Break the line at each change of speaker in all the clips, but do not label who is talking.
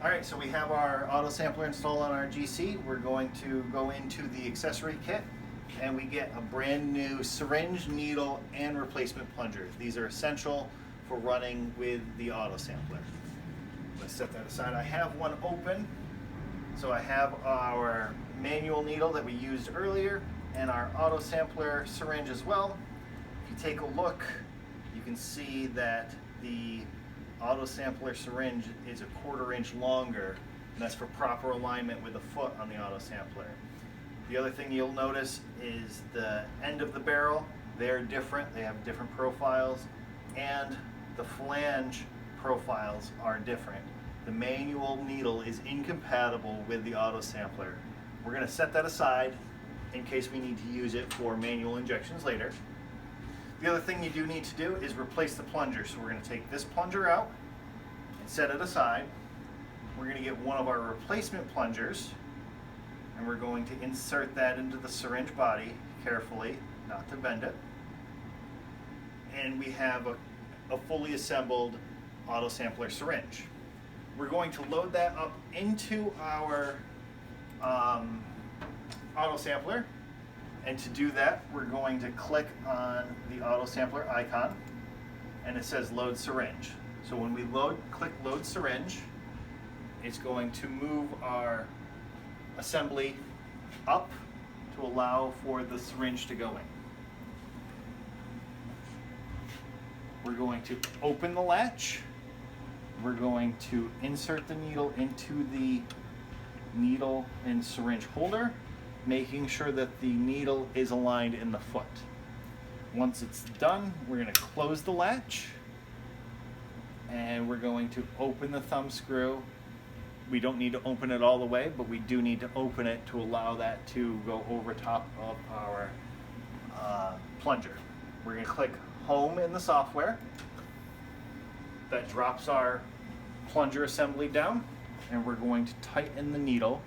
Alright, so we have our Autosampler installed on our GC. We're going to go into the accessory kit and we get a brand new syringe, needle, and replacement plunger. These are essential for running with the Autosampler. Let's set that aside. I have one open. So I have our manual needle that we used earlier and our Autosampler syringe as well. If you take a look, you can see that the Autosampler syringe is a 1/4 inch longer, and that's for proper alignment with the foot on the Autosampler. The other thing you'll notice is the end of the barrel, they're different, they have different profiles, and the flange profiles are different. The manual needle is incompatible with the Autosampler. We're going to set that aside in case we need to use it for manual injections later. The other thing you do need to do is replace the plunger. So we're going to take this plunger out and set it aside. We're going to get one of our replacement plungers and we're going to insert that into the syringe body carefully, not to bend it. And we have a fully assembled Autosampler syringe. We're going to load that up into our Autosampler. And to do that, we're going to click on the Autosampler icon, and it says Load Syringe. So when we click Load Syringe, it's going to move our assembly up to allow for the syringe to go in. We're going to open the latch. We're going to insert the needle into the needle and syringe holder, making sure that the needle is aligned in the foot. Once it's done, we're going to close the latch and we're going to open the thumb screw. We don't need to open it all the way, but we do need to open it to allow that to go over top of our plunger. We're going to click Home in the software. That drops our plunger assembly down, and we're going to tighten the needle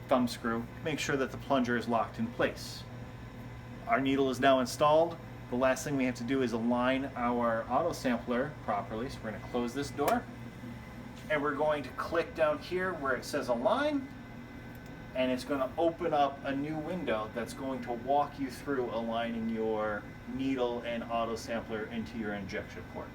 thumb screw, make sure that the plunger is locked in place. Our needle is now installed. The last thing we have to do is align our Autosampler properly. So we're going to close this door and we're going to click down here where it says Align, and it's going to open up a new window that's going to walk you through aligning your needle and Autosampler into your injection port.